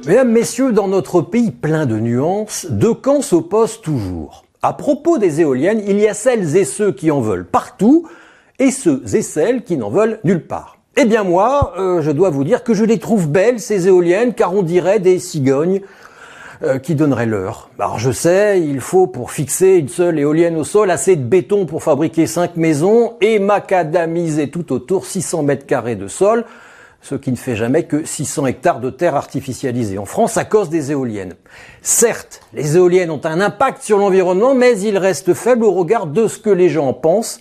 Mesdames, messieurs, dans notre pays plein de nuances, deux camps s'opposent toujours. À propos des éoliennes, il y a celles et ceux qui en veulent partout et ceux et celles qui n'en veulent nulle part. Eh bien moi, je dois vous dire que je les trouve belles, ces éoliennes, car on dirait des cigognes qui donneraient l'heure. Alors je sais, il faut pour fixer une seule éolienne au sol assez de béton pour fabriquer 5 maisons et macadamiser tout autour 600 mètres carrés de sol, ce qui ne fait jamais que 600 hectares de terre artificialisée en France à cause des éoliennes. Certes, les éoliennes ont un impact sur l'environnement, mais il reste faible au regard de ce que les gens en pensent.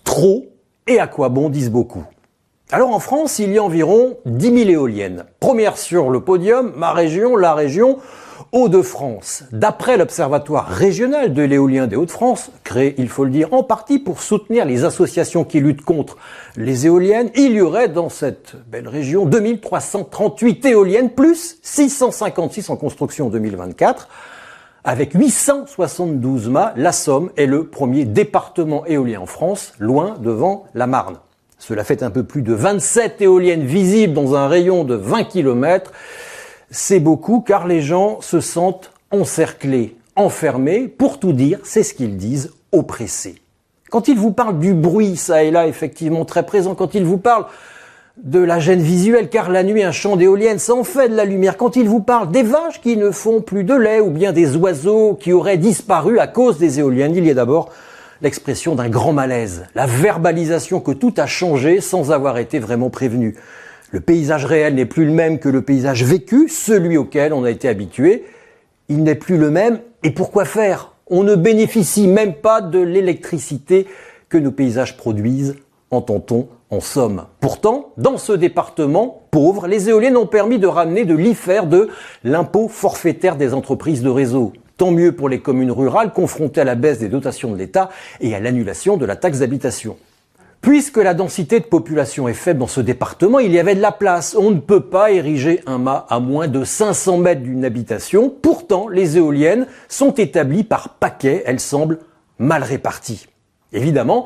Trop et à quoi bon, disent beaucoup. Alors en France, il y a environ 10 000 éoliennes. Première sur le podium, ma région, la région Hauts-de-France. D'après l'Observatoire régional de l'éolien des Hauts-de-France, créé, il faut le dire, en partie pour soutenir les associations qui luttent contre les éoliennes, il y aurait dans cette belle région 2338 éoliennes plus 656 en construction en 2024. Avec 872 mâts, la Somme est le premier département éolien en France, loin devant la Marne. Cela fait un peu plus de 27 éoliennes visibles dans un rayon de 20 km. C'est beaucoup car les gens se sentent encerclés, enfermés. Pour tout dire, c'est ce qu'ils disent, oppressés. Quand ils vous parlent du bruit, ça et là, effectivement très présent. Quand ils vous parlent de la gêne visuelle, car la nuit, un champ d'éoliennes, ça en fait de la lumière. Quand ils vous parlent des vaches qui ne font plus de lait ou bien des oiseaux qui auraient disparu à cause des éoliennes, il y a d'abord l'expression d'un grand malaise, la verbalisation que tout a changé sans avoir été vraiment prévenu. Le paysage réel n'est plus le même que le paysage vécu, celui auquel on a été habitué. Il n'est plus le même, et pourquoi faire ? On ne bénéficie même pas de l'électricité que nos paysages produisent, entend-on en Somme. Pourtant, dans ce département pauvre, les éoliennes ont permis de ramener de l'IFER, de l'impôt forfaitaire des entreprises de réseau. Tant mieux pour les communes rurales confrontées à la baisse des dotations de l'État et à l'annulation de la taxe d'habitation. Puisque la densité de population est faible dans ce département, il y avait de la place. On ne peut pas ériger un mât à moins de 500 mètres d'une habitation. Pourtant, les éoliennes sont établies par paquets. Elles semblent mal réparties. Évidemment,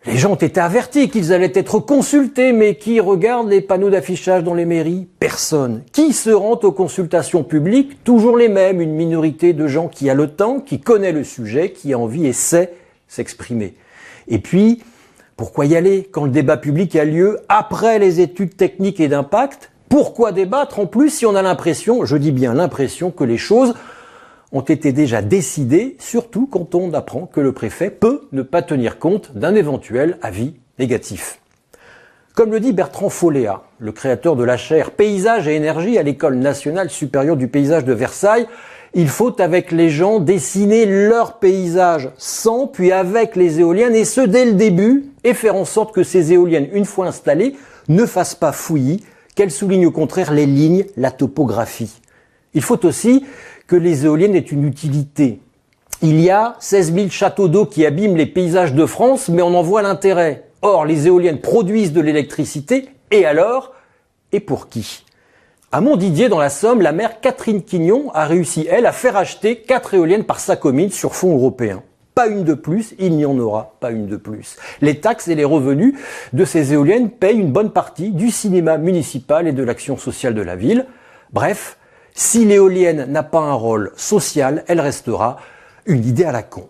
les gens ont été avertis qu'ils allaient être consultés, mais qui regarde les panneaux d'affichage dans les mairies ? Personne. Qui se rend aux consultations publiques ? Toujours les mêmes, une minorité de gens qui a le temps, qui connaît le sujet, qui a envie et sait s'exprimer. Et puis, pourquoi y aller quand le débat public a lieu après les études techniques et d'impact ? Pourquoi débattre en plus si on a l'impression, je dis bien l'impression, que les choses ont été déjà décidées, surtout quand on apprend que le préfet peut ne pas tenir compte d'un éventuel avis négatif. Comme le dit Bertrand Folléa, le créateur de la chaire Paysage et énergie à l'École nationale supérieure du paysage de Versailles, il faut avec les gens dessiner leur paysage sans puis avec les éoliennes, et ce dès le début, et faire en sorte que ces éoliennes, une fois installées, ne fassent pas fouillis, qu'elles soulignent au contraire les lignes, la topographie. Il faut aussi que les éoliennes aient une utilité. Il y a 16 000 châteaux d'eau qui abîment les paysages de France, mais on en voit l'intérêt. Or, les éoliennes produisent de l'électricité, et alors ? Et pour qui ? À Montdidier, dans la Somme, la maire Catherine Quignon a réussi, elle, à faire acheter 4 éoliennes par sa commune sur fonds européens. Pas une de plus, il n'y en aura pas une de plus. Les taxes et les revenus de ces éoliennes payent une bonne partie du cinéma municipal et de l'action sociale de la ville. Bref, si l'éolienne n'a pas un rôle social, elle restera une idée à la con.